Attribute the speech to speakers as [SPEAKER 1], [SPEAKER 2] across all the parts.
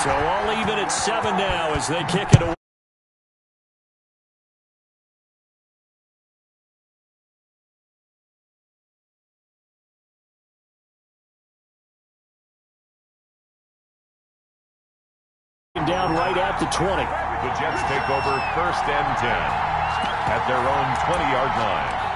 [SPEAKER 1] So all even at 7 now as they kick it away. Down right at the 20.
[SPEAKER 2] The Jets take over 1st and 10 at their own 20-yard line.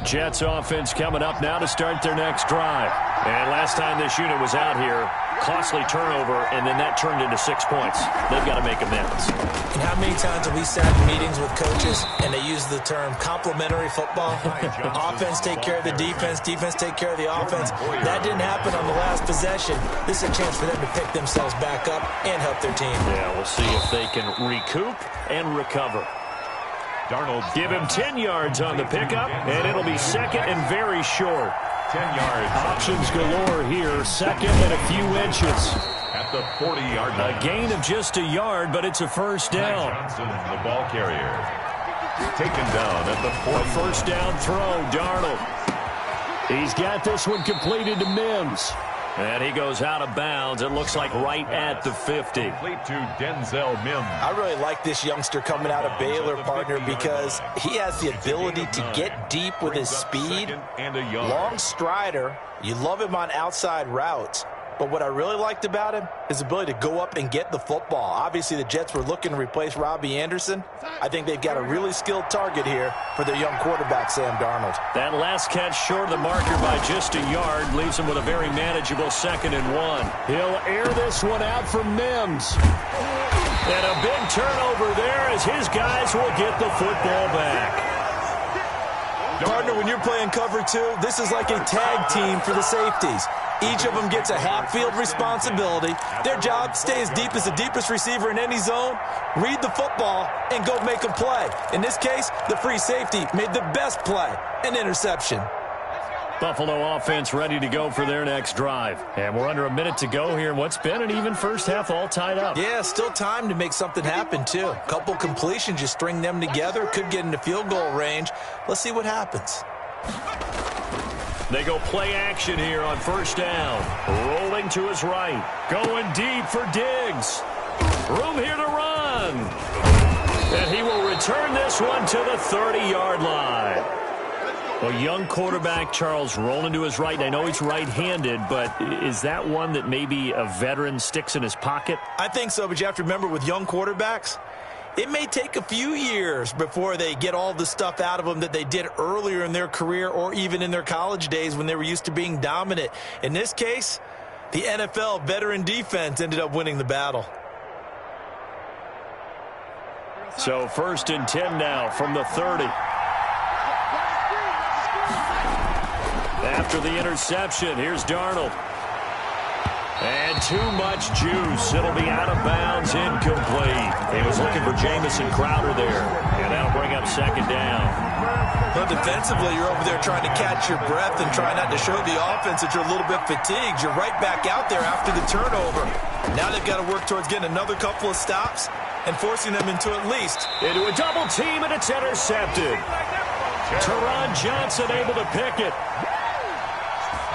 [SPEAKER 1] Jets offense coming up now to start their next drive. And last time this unit was out here, costly turnover, and then that turned into 6 points. They've got to make amends.
[SPEAKER 3] And how many times have we sat in meetings with coaches and they use the term complementary football? Offense take care of the defense, defense take care of the offense. That didn't happen on the last possession. This is a chance for them to pick themselves back up and help their team.
[SPEAKER 1] Yeah, we'll see if they can recoup and recover.
[SPEAKER 2] Darnold.
[SPEAKER 1] Give him 10 yards on the pickup, and it'll be second and very short.
[SPEAKER 2] 10 yards.
[SPEAKER 1] Options galore here, second and a few inches.
[SPEAKER 2] At the 40-yard line.
[SPEAKER 1] A gain of just a yard, but it's a first down.
[SPEAKER 2] Johnson, the ball carrier. Taken down at the 40.
[SPEAKER 1] A first down throw, Darnold. He's got this one completed to Mims. And he goes out of bounds, it looks like right at the 50.
[SPEAKER 2] Complete to Denzel Mims.
[SPEAKER 3] I really like this youngster coming out of Baylor, partner, because he has the ability to get deep with his speed. Long strider. You love him on outside routes. But what I really liked about him is the ability to go up and get the football. Obviously, the Jets were looking to replace Robbie Anderson. I think they've got a really skilled target here for their young quarterback, Sam Darnold.
[SPEAKER 1] That last catch short of the marker by just a yard leaves him with a very manageable 2nd and 1. He'll air this one out for Mims. And a big turnover there as his guys will get the football back.
[SPEAKER 3] Partner, when you're playing cover 2, this is like a tag team for the safeties. Each of them gets a half-field responsibility. Their job, stay as deep as the deepest receiver in any zone, read the football, and go make a play. In this case, the free safety made the best play, an interception.
[SPEAKER 1] Buffalo offense ready to go for their next drive. And we're under a minute to go here in what's been an even first half all tied up.
[SPEAKER 3] Yeah, still time to make something happen, too. Couple completions, you string them together, could get into field goal range. Let's see what happens.
[SPEAKER 1] They go play action here on first down. Rolling to his right. Going deep for Diggs. Room here to run. And he will return this one to the 30-yard line. Well, young quarterback Charles rolling to his right. I know he's right-handed, but is that one that maybe a veteran sticks in his pocket?
[SPEAKER 3] I think so, but you have to remember with young quarterbacks, it may take a few years before they get all the stuff out of them that they did earlier in their career or even in their college days when they were used to being dominant. In this case, the NFL veteran defense ended up winning the battle.
[SPEAKER 1] So 1st and 10 now from the 30. After the interception, here's Darnold. And too much juice. It'll be out of bounds, incomplete. He was looking for Jamison Crowder there. And that'll bring up 2nd down.
[SPEAKER 3] Well, defensively, you're over there trying to catch your breath and try not to show the offense that you're a little bit fatigued. You're right back out there after the turnover. Now they've got to work towards getting another couple of stops and forcing them into at least.
[SPEAKER 1] Into a double team, and it's intercepted. Teron Johnson able to pick it.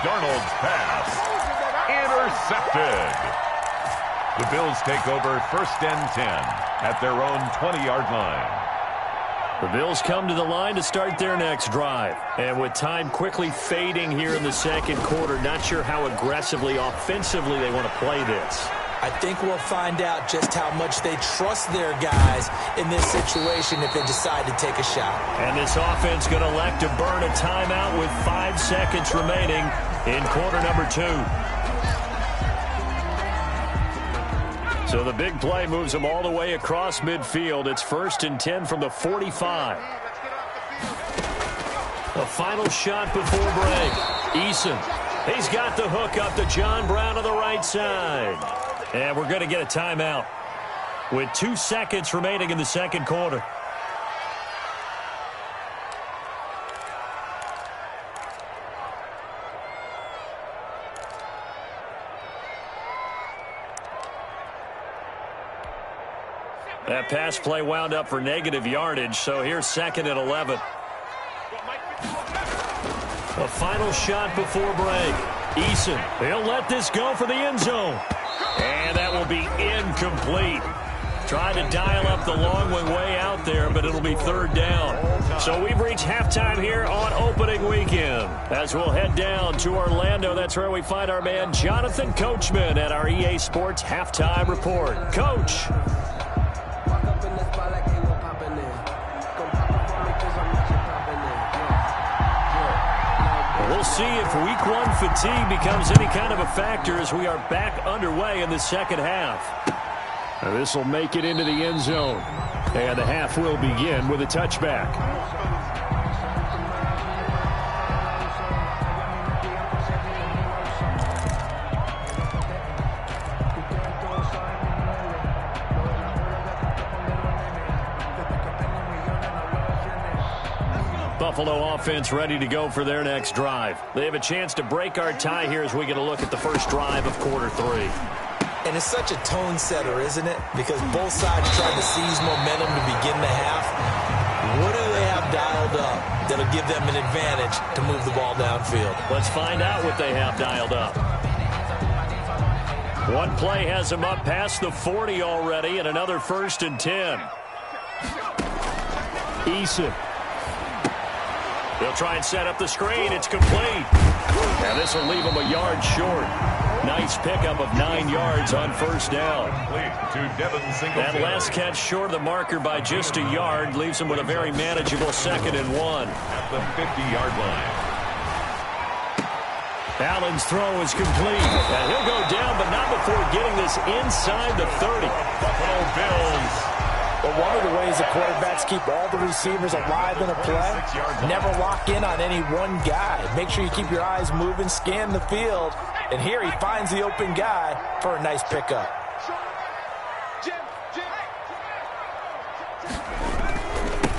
[SPEAKER 2] Darnold's pass. Intercepted. The Bills take over 1st and 10 at their own 20-yard line.
[SPEAKER 1] The Bills come to the line to start their next drive. And with time quickly fading here in the 2nd quarter, not sure how aggressively, offensively they want to play this.
[SPEAKER 3] I think we'll find out just how much they trust their guys in this situation if they decide to take a shot.
[SPEAKER 1] And this offense going to elect to burn a timeout with 5 seconds remaining in quarter number 2. So the big play moves them all the way across midfield. It's 1st and 10 from the 45. A final shot before break. Eason, he's got the hook up to John Brown on the right side. And we're going to get a timeout with 2 seconds remaining in the 2nd quarter. That pass play wound up for negative yardage, so here's 2nd and 11. A final shot before break. Eason, he'll let this go for the end zone. And that will be incomplete. Trying to dial up the long way out there, but it'll be 3rd down. So we've reached halftime here on opening weekend. As we'll head down to Orlando, that's where we find our man Jonathan Coachman at our EA Sports Halftime Report. Coach. We'll see if week 1 fatigue becomes any kind of a factor as we are back underway in the second half. This will make it into the end zone. And the half will begin with a touchback. Buffalo offense ready to go for their next drive. They have a chance to break our tie here as we get a look at the first drive of quarter 3.
[SPEAKER 3] And it's such a tone setter, isn't it? Because both sides tried to seize momentum to begin the half. What do they have dialed up that'll give them an advantage to move the ball downfield?
[SPEAKER 1] Let's find out what they have dialed up. One play has them up past the 40 already, and another 1st and 10. Eason. They'll try and set up the screen. It's complete. And this will leave them a yard short. Nice pickup of 9 yards on 1st down. That last catch short of the marker by just a yard leaves him with a very manageable 2nd and 1.
[SPEAKER 2] At the 50-yard line.
[SPEAKER 1] Allen's throw is complete. And he'll go down, but not before getting this inside the 30.
[SPEAKER 2] Buffalo Bills.
[SPEAKER 3] But one of the ways the quarterbacks keep all the receivers alive in a play, never lock in on any one guy. Make sure you keep your eyes moving, scan the field. And here he finds the open guy for a nice pickup.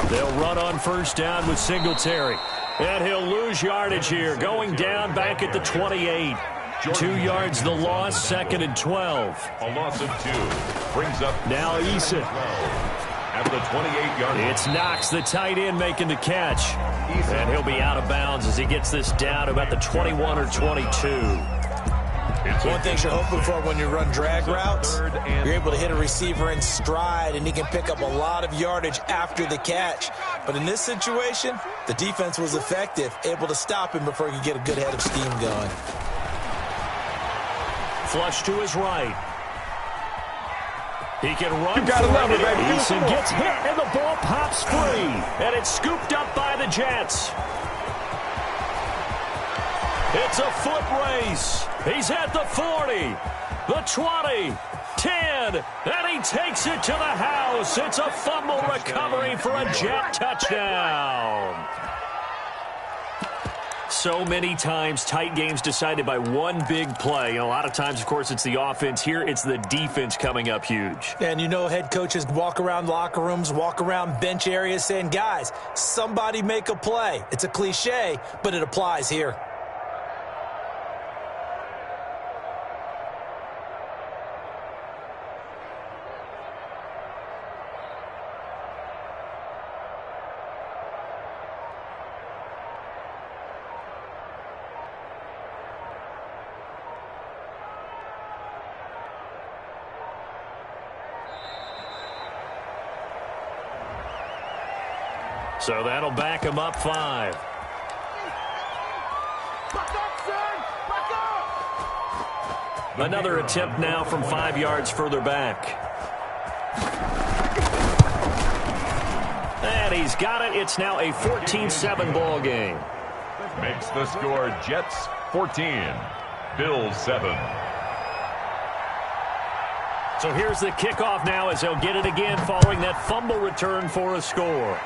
[SPEAKER 1] They'll run on 1st down with Singletary. And he'll lose yardage here, going down back at the 28. 2 yards the loss, 2nd and 12.
[SPEAKER 2] A loss of 2. Brings up
[SPEAKER 1] now Eason.
[SPEAKER 2] At the 28-yard line.
[SPEAKER 1] It's Knox, the tight end, making the catch. And he'll be out of bounds as he gets this down to about the 21 or 22.
[SPEAKER 3] One thing you're hoping for when you run drag routes, you're able to hit a receiver in stride, and he can pick up a lot of yardage after the catch. But in this situation, the defense was effective, able to stop him before he could get a good head of steam going.
[SPEAKER 1] Flush to his right. He can run.
[SPEAKER 2] You gotta love it, baby.
[SPEAKER 1] Eason gets hit, and the ball pops free. And it's scooped up by the Jets. It's a foot race. He's at the 40, the 20, 10, and he takes it to the house. It's a fumble recovery for a Jet touchdown. So many times, tight games decided by one big play. A lot of times, of course, it's the offense. Here, it's the defense coming up huge.
[SPEAKER 3] And you know head coaches walk around locker rooms, walk around bench areas saying, guys, somebody make a play. It's a cliche, but it applies here.
[SPEAKER 1] So that'll back him up 5. Another attempt now from 5 yards further back. And he's got it. It's now a 14-7 ball game.
[SPEAKER 2] Makes the score Jets 14, Bills 7.
[SPEAKER 1] So here's the kickoff now as they'll get it again following that fumble return for a score.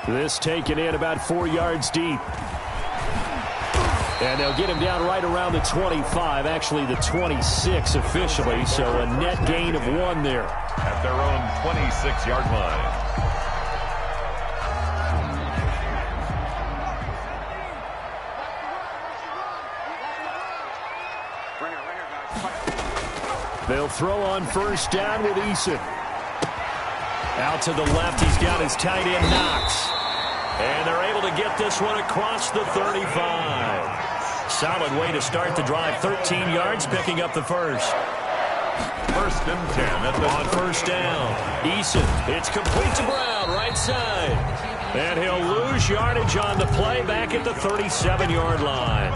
[SPEAKER 1] This taken in about 4 yards deep. And they'll get him down right around the 25, actually the 26 officially, so a net gain of 1 there.
[SPEAKER 2] At their own 26-yard line.
[SPEAKER 1] They'll throw on first down with Eason. Out to the left, he's got his tight end Knox. And they're able to get this one across the 35. Solid way to start the drive. 13 yards, picking up the first.
[SPEAKER 2] First and 10
[SPEAKER 1] on first down. Eason, it's complete to Brown, right side. And he'll lose yardage on the play back at the 37-yard line.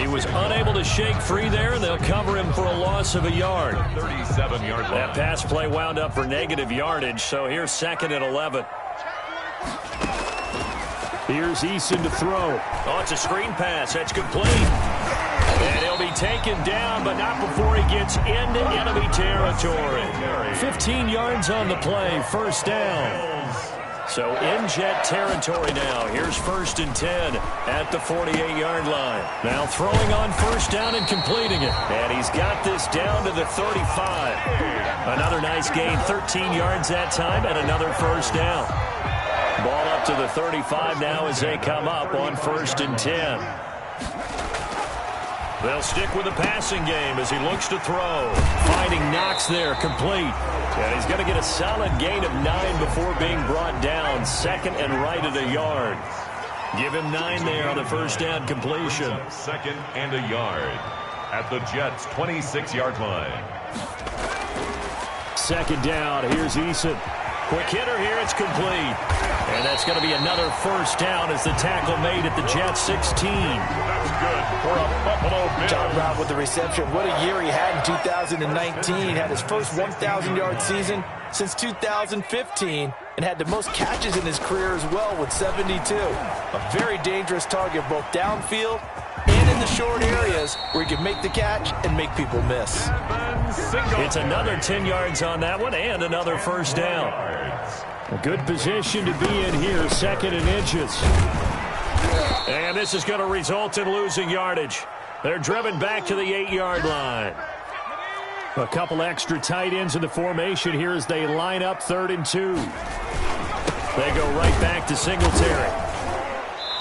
[SPEAKER 1] He was unable to shake free there, and they'll cover him for a loss of a yard.
[SPEAKER 2] 37-yard line.
[SPEAKER 1] That pass play wound up for negative yardage, so here's 2nd and 11. Here's Eason to throw. Oh, it's a screen pass. That's complete. And he'll be taken down, but not before he gets into enemy territory. 15 yards on the play, first down. So in Jet territory now. Here's 1st and 10 at the 48-yard line. Now throwing on first down and completing it. And he's got this down to the 35. Another nice gain, 13 yards that time, and another first down. Ball up to the 35 now as they come up on 1st and 10. They'll stick with the passing game as he looks to throw. Finding Knox there, complete. And he's going to get a solid gain of 9 before being brought down. 2nd and right at a yard. Give him 9 there on the first down completion.
[SPEAKER 2] 2nd and a yard at the Jets' 26-yard line.
[SPEAKER 1] 2nd down, here's Eason. Quick hitter here, it's complete. And that's going to be another first down as the tackle made at the Jets 16.
[SPEAKER 2] That's good for a Buffalo Bill.
[SPEAKER 3] John Brown with the reception. What a year he had in 2019. Had his first 1,000-yard season since 2015 and had the most catches in his career as well with 72. A very dangerous target both downfield and in the short areas where he can make the catch and make people miss.
[SPEAKER 1] It's another 10 yards on that one and another first down. A good position to be in here, 2nd and inches. And this is going to result in losing yardage. They're driven back to the 8-yard line. A couple extra tight ends in the formation here as they line up 3rd and 2. They go right back to Singletary.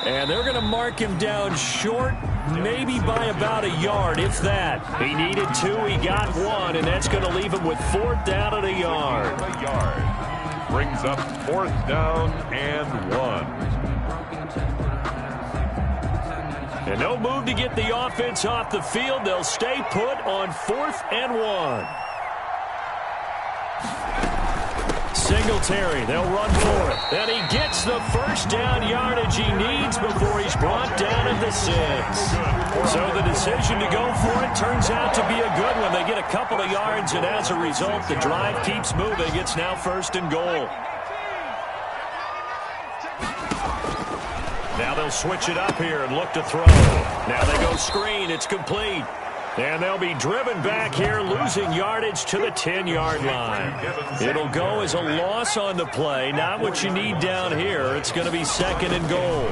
[SPEAKER 1] And they're going to mark him down short, maybe by about a yard, if that. He needed 2, he got 1, and that's going to leave him with 4th down and a yard.
[SPEAKER 2] Brings up 4th down and 1.
[SPEAKER 1] And no move to get the offense off the field. They'll stay put on 4th and 1. Singletary, they'll run for it. And he gets the first down yardage he needs before he's brought down at the 6. So the decision to go for it turns out to be a good one. They get a couple of yards, and as a result, the drive keeps moving. It's now 1st and goal. Now they'll switch it up here and look to throw. Now they go screen. It's complete. And they'll be driven back here, losing yardage to the 10-yard line. It'll go as a loss on the play. Not what you need down here. It's going to be 2nd and goal.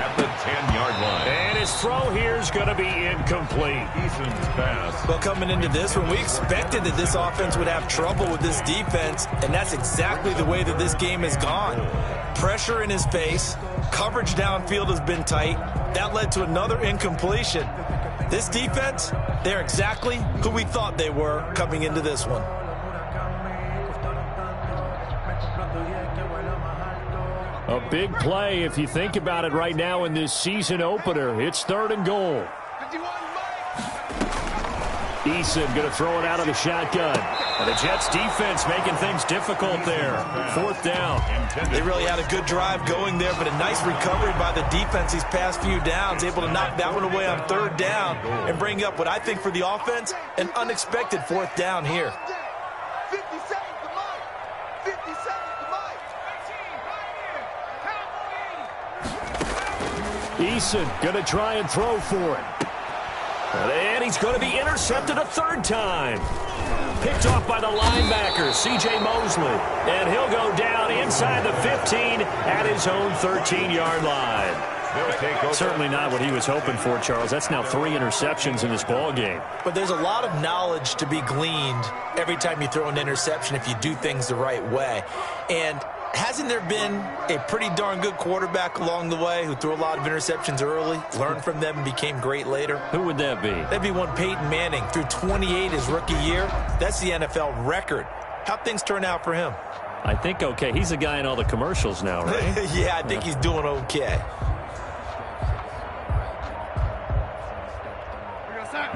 [SPEAKER 2] At the 10-yard line.
[SPEAKER 1] And his throw here is going to be incomplete.
[SPEAKER 2] Eason's pass.
[SPEAKER 3] Well, coming into this one, we expected that this offense would have trouble with this defense, and that's exactly the way that this game has gone. Pressure in his face. Coverage downfield has been tight. That led to another incompletion. This defense, they're exactly who we thought they were coming into this one.
[SPEAKER 1] A big play if you think about it right now in this season opener. It's 3rd and goal. Eason going to throw it out of the shotgun. And the Jets defense making things difficult there. 4th down.
[SPEAKER 3] They really had a good drive going there, but a nice recovery by the defense these past few downs, able to knock that one away on 3rd down and bring up what I think for the offense, an unexpected 4th down here.
[SPEAKER 4] 50 seconds to Mike. 50 seconds to Mike.
[SPEAKER 1] Eason going to try and throw for it. And he's going to be intercepted a 3rd time. Picked off by the linebacker, C.J. Mosley. And he'll go down inside the 15 at his own 13-yard line. Certainly not what he was hoping for, Charles. That's now 3 interceptions in this ball game.
[SPEAKER 3] But there's a lot of knowledge to be gleaned every time you throw an interception if you do things the right way. And hasn't there been a pretty darn good quarterback along the way who threw a lot of interceptions early, learned from them, and became great later?
[SPEAKER 1] Who would that be?
[SPEAKER 3] That'd be one Peyton Manning. Threw 28 his rookie year. That's the NFL record. How'd things turn out for him?
[SPEAKER 1] I think okay. He's a guy in all the commercials now, right?
[SPEAKER 3] Yeah, I think he's doing okay.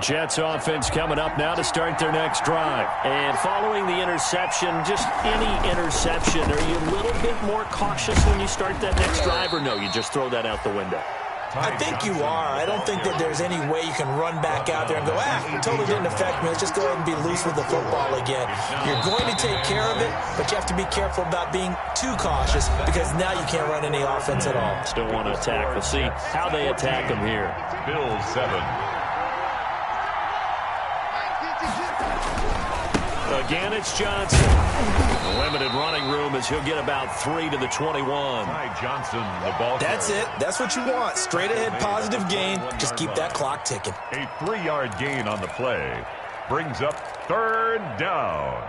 [SPEAKER 1] Jets offense coming up now to start their next drive. And following the interception, just any interception, are you a little bit more cautious when you start that next drive, or no, you just throw that out the window?
[SPEAKER 3] I think you are. I don't think that there's any way you can run back out there and go, it totally didn't affect me. Let's just go ahead and be loose with the football again. You're going to take care of it, but you have to be careful about being too cautious because now you can't run any offense at all.
[SPEAKER 1] Still want to attack. We'll see how they attack him here.
[SPEAKER 2] Bills 7.
[SPEAKER 1] Again, it's Johnson. A limited running room as he'll get about 3 to the 21.
[SPEAKER 2] Ty Johnson, the ball.
[SPEAKER 3] That's it. That's what you want. Straight ahead positive gain. Just keep that clock ticking.
[SPEAKER 2] A 3-yard gain on the play. Brings up 3rd down.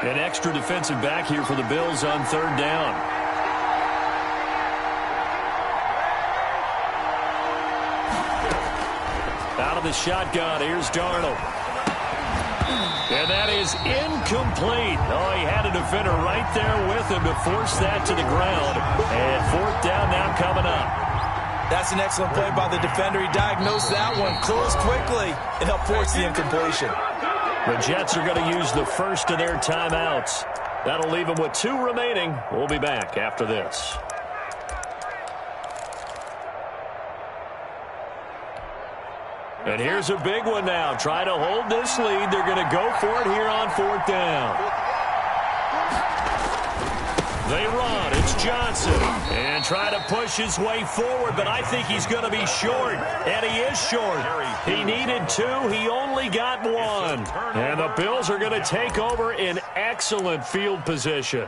[SPEAKER 1] An extra defensive back here for the Bills on 3rd down. Out of the shotgun, here's Darnold. And that is incomplete. Oh, he had a defender right there with him to force that to the ground. And 4th down now coming up.
[SPEAKER 3] That's an excellent play by the defender. He diagnosed that one, closed quickly, and helped force the incompletion.
[SPEAKER 1] The Jets are going to use the first of their timeouts. That'll leave them with 2 remaining. We'll be back after this. And here's a big one now. Try to hold this lead. They're going to go for it here on 4th down. They run. It's Johnson. And try to push his way forward, but I think he's going to be short. And he is short. He needed 2. He only got 1. And the Bills are going to take over in excellent field position.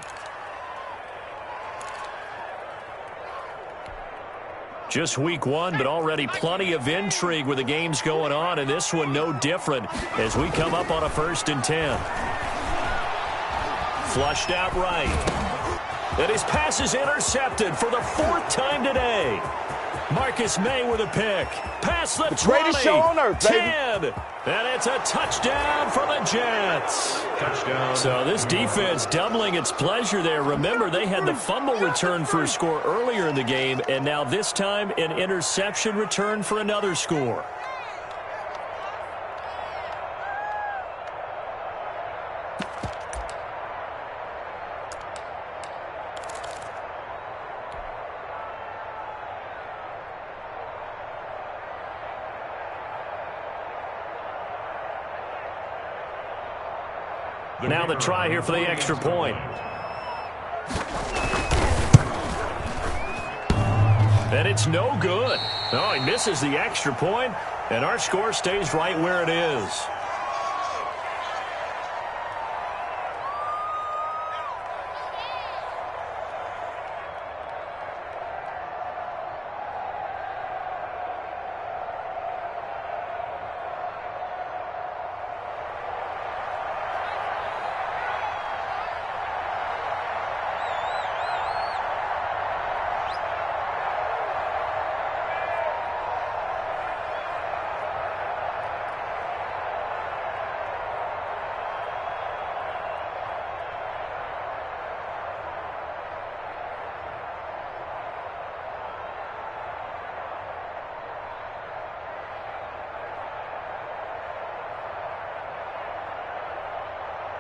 [SPEAKER 1] Just week 1, but already plenty of intrigue with the games going on, and this one no different as we come up on a 1st and 10. Flushed out right. And his pass is intercepted for the 4th time today. Marcus May with a pick. Pass the 20,
[SPEAKER 4] greatest show on earth, baby.
[SPEAKER 1] 10, and it's a touchdown for the Jets.
[SPEAKER 2] Touchdown.
[SPEAKER 1] So this defense doubling its pleasure there. Remember, they had the fumble return for a score earlier in the game, and now this time an interception return for another score. Now the try here for the extra point. And it's no good. Oh, he misses the extra point, and our score stays right where it is.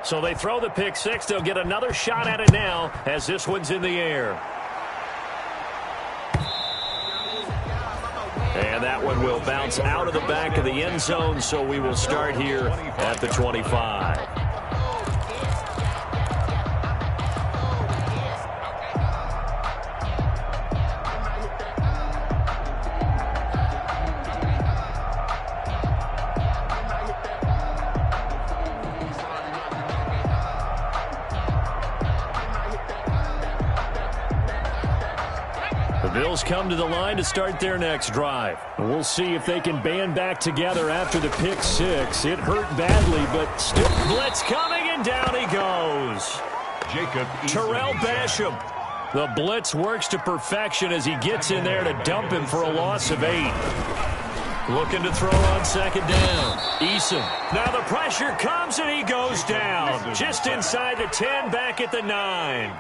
[SPEAKER 1] So they throw the pick 6. They'll get another shot at it now as this one's in the air. And that one will bounce out of the back of the end zone, so we will start here at the 25. Bills come to the line to start their next drive. We'll see if they can band back together after the pick 6. It hurt badly, but still blitz coming, and down he goes. Terrell Basham. The blitz works to perfection as he gets in there to dump him for a loss of 8. Looking to throw on second down. Eason. Now the pressure comes and he goes down. Just inside the 10, back at the 9.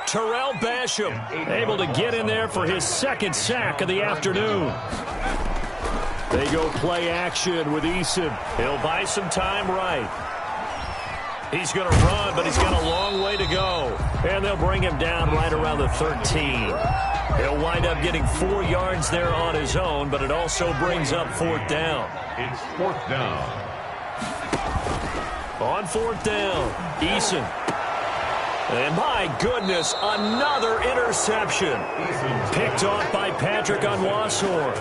[SPEAKER 1] Terrell Basham able to get in there for his second sack of the afternoon. They go play action with Eason. He'll buy some time right. He's going to run, but he's got a long way to go. And they'll bring him down right around the 13. He'll wind up getting 4 yards there on his own, but it also brings up 4th down.
[SPEAKER 2] It's 4th down.
[SPEAKER 1] On 4th down, Eason. And my goodness, another interception. Picked off by Patrick Onwuasor.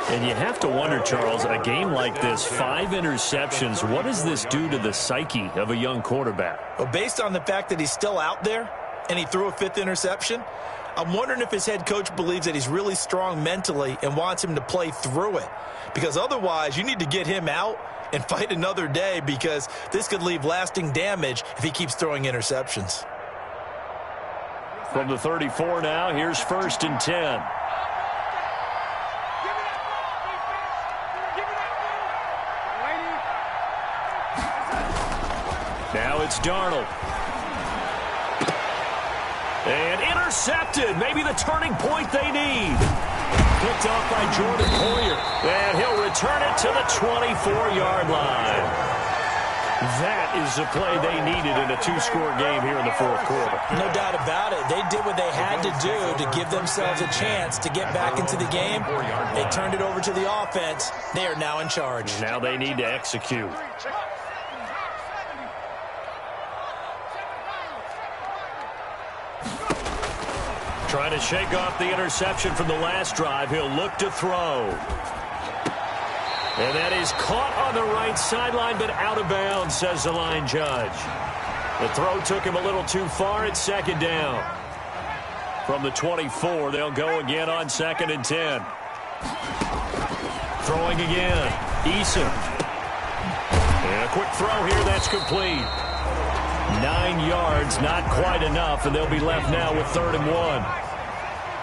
[SPEAKER 1] And you have to wonder, Charles, a game like this, 5 interceptions, what does this do to the psyche of a young quarterback?
[SPEAKER 3] Well, based on the fact that he's still out there and he threw a 5th interception, I'm wondering if his head coach believes that he's really strong mentally and wants him to play through it. Because otherwise, you need to get him out and fight another day, because this could leave lasting damage if he keeps throwing interceptions.
[SPEAKER 1] From the 34 now, here's 1st and 10. Now it's Darnold. And intercepted. Maybe the turning point they need. Picked off by Jordan Poyer. And he'll return it to the 24-yard line. That is the play they needed in a 2-score game here in the 4th quarter.
[SPEAKER 3] No doubt about it. They did what they had to do to give themselves a chance to get back into the game. They turned it over to the offense. They are now in charge.
[SPEAKER 1] Now they need to execute. Trying to shake off the interception from the last drive. He'll look to throw. And that is caught on the right sideline, but out of bounds, says the line judge. The throw took him a little too far. It's 2nd down. From the 24, they'll go again on 2nd and 10. Throwing again. Eason. And a quick throw here. That's complete. 9 yards, not quite enough, and they'll be left now with 3rd and 1.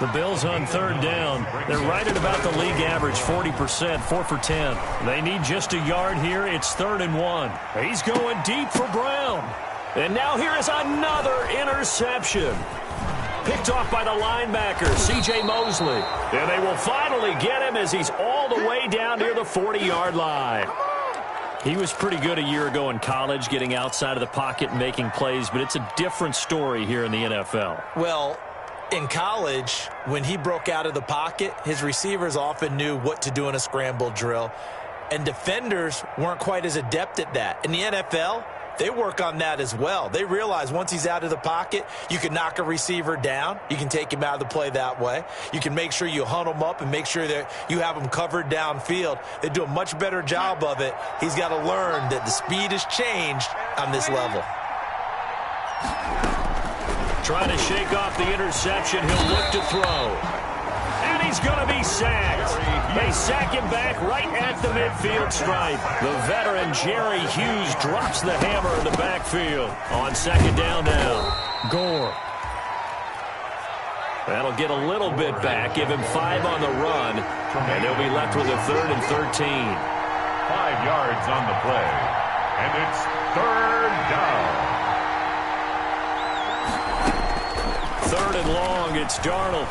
[SPEAKER 1] The Bills on 3rd down. They're right at about the league average, 40%, 4 for 10. They need just a yard here. It's 3rd and 1. He's going deep for Brown. And now here is another interception. Picked off by the linebacker, C.J. Mosley. And they will finally get him as he's all the way down near the 40-yard line. He was pretty good a year ago in college, getting outside of the pocket and making plays, but it's a different story here in the NFL.
[SPEAKER 3] Well, in college, when he broke out of the pocket, his receivers often knew what to do in a scramble drill, and defenders weren't quite as adept at that. In the NFL, they work on that as well. They realize once he's out of the pocket, you can knock a receiver down. You can take him out of the play that way. You can make sure you hunt him up and make sure that you have him covered downfield. They do a much better job of it. He's got to learn that the speed has changed on this level.
[SPEAKER 1] Trying to shake off the interception. He'll look to throw. And he's going to be sacked. They sack him back right at the midfield stripe. The veteran Jerry Hughes drops the hammer in the backfield. On 2nd down now, Gore. That'll get a little bit back, give him 5 on the run, and they'll be left with a 3rd and 13.
[SPEAKER 2] 5 yards on the play, and it's 3rd down.
[SPEAKER 1] 3rd and long, it's Darnold.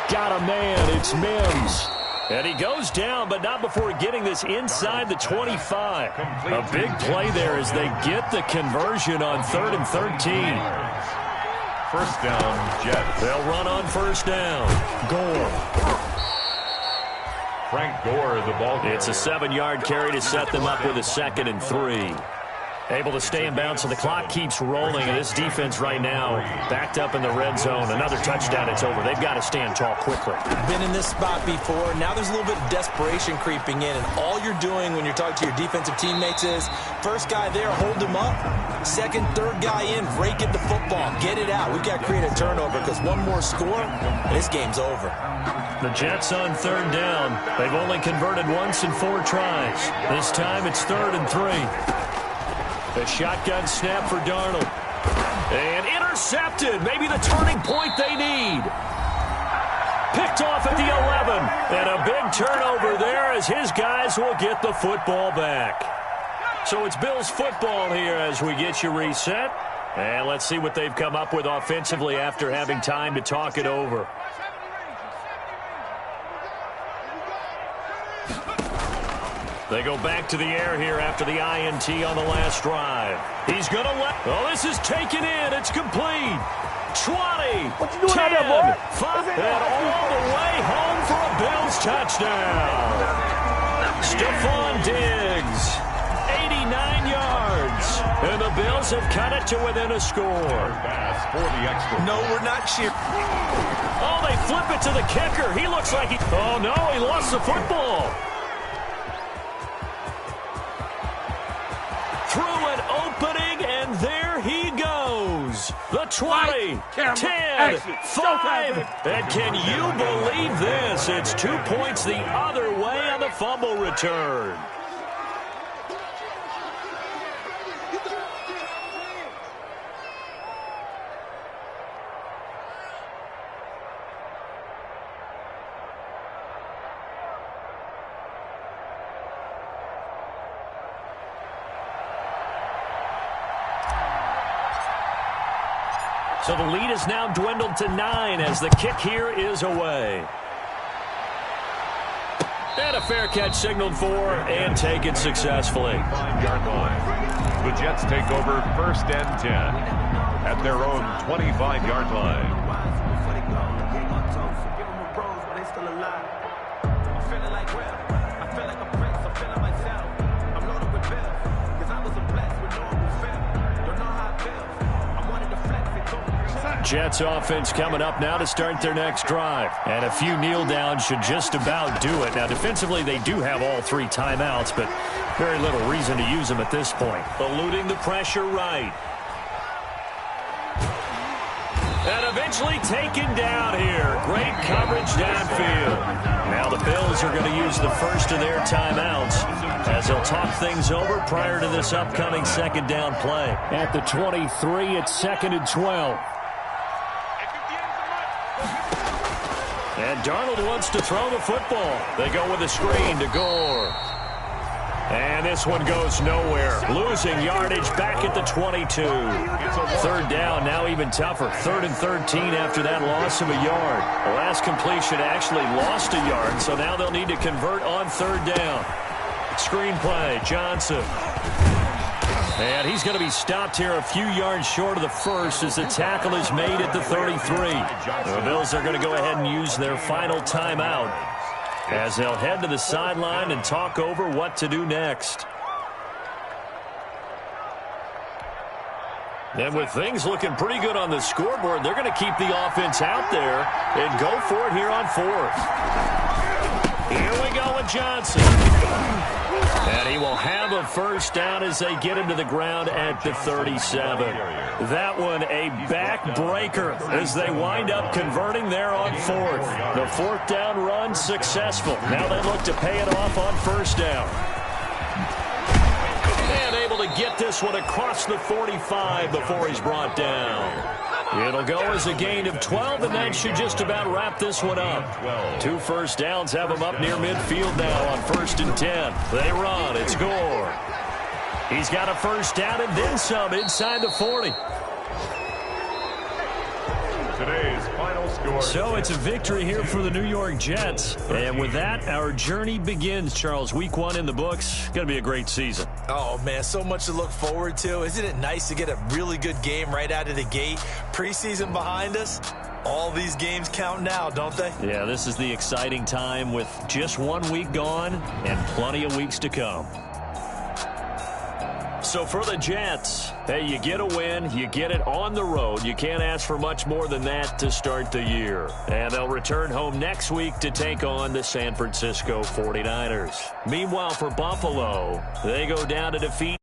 [SPEAKER 1] Got a man, it's Mims. And he goes down, but not before getting this inside the 25. A big play there as they get the conversion on 3rd and 13.
[SPEAKER 2] 1st down, Jets.
[SPEAKER 1] They'll run on 1st down. Gore.
[SPEAKER 2] Frank Gore, the ball carrier.
[SPEAKER 1] It's a 7-yard carry to set them up with a 2nd and 3. Able to stay in bounds, so the clock keeps rolling. And this defense right now backed up in the red zone. Another touchdown, it's over. They've got to stand tall quickly.
[SPEAKER 3] Been in this spot before. Now there's a little bit of desperation creeping in. And all you're doing when you're talking to your defensive teammates is, first guy there, hold him up. 2nd, 3rd guy in, rake at the football. Get it out. We've got to create a turnover because one more score, and this game's over.
[SPEAKER 1] The Jets on 3rd down. They've only converted once in 4 tries. This time it's 3rd and 3. A shotgun snap for Darnold. And intercepted. Maybe the turning point they need. Picked off at the 11. And a big turnover there as his guys will get the football back. So it's Bills football here as we get you reset. And let's see what they've come up with offensively after having time to talk it over. They go back to the air here after the INT on the last drive. He's going to let... Oh, this is taken in. It's complete. 20,
[SPEAKER 4] What you doing
[SPEAKER 1] 10,
[SPEAKER 4] out there, boy?
[SPEAKER 1] 5, and all the way home for a Bills touchdown. Stephon Diggs, 89 yards. And the Bills have cut it to within a score.
[SPEAKER 3] No, we're not cheering.
[SPEAKER 1] Oh, they flip it to the kicker. He looks like he... Oh, no, he lost the football. Through an opening, and there he goes. The 20, 10, 5, and can you believe this? It's 2 points the other way on the fumble return. So the lead is now dwindled to 9 as the kick here is away. And a fair catch signaled for and taken successfully.
[SPEAKER 2] 5-yard line. The Jets take over 1st and 10 at their own 25-yard line.
[SPEAKER 1] Jets offense coming up now to start their next drive. And a few kneel downs should just about do it. Now, defensively, they do have all 3 timeouts, but very little reason to use them at this point. Eluding the pressure right. And eventually taken down here. Great coverage downfield. Now the Bills are going to use the first of their timeouts as they'll talk things over prior to this upcoming second down play. At the 23, it's 2nd and 12. And Darnold wants to throw the football. They go with a screen to Gore. And this one goes nowhere. Losing yardage back at the 22. 3rd down, now even tougher. 3rd and 13 after that loss of a yard. The last completion actually lost a yard, so now they'll need to convert on 3rd down. Screen play, Johnson. And he's going to be stopped here a few yards short of the first as the tackle is made at the 33. The Bills are going to go ahead and use their final timeout as they'll head to the sideline and talk over what to do next. And with things looking pretty good on the scoreboard, they're going to keep the offense out there and go for it here on 4th. Here we go with Johnson. And he will have a first down as they get him to the ground at the 37. That one a backbreaker as they wind up converting there on 4th. The 4th down run successful. Now they look to pay it off on 1st down. And able to get this one across the 45 before he's brought down. It'll go as a gain of 12, and that should just about wrap this one up. 2 first downs have them up near midfield now on 1st and 10. They run. It's Gore. He's got a first down and then some inside the 40.
[SPEAKER 2] Today's final score.
[SPEAKER 1] So it's a victory here for the New York Jets. And with that, our journey begins, Charles. Week 1 in the books. Going to be a great season.
[SPEAKER 3] Oh, man, so much to look forward to. Isn't it nice to get a really good game right out of the gate? Preseason behind us. All these games count now, don't they?
[SPEAKER 1] Yeah, this is the exciting time with just 1 week gone and plenty of weeks to come. So for the Jets, hey, you get a win, you get it on the road. You can't ask for much more than that to start the year. And they'll return home next week to take on the San Francisco 49ers. Meanwhile, for Buffalo, they go down to defeat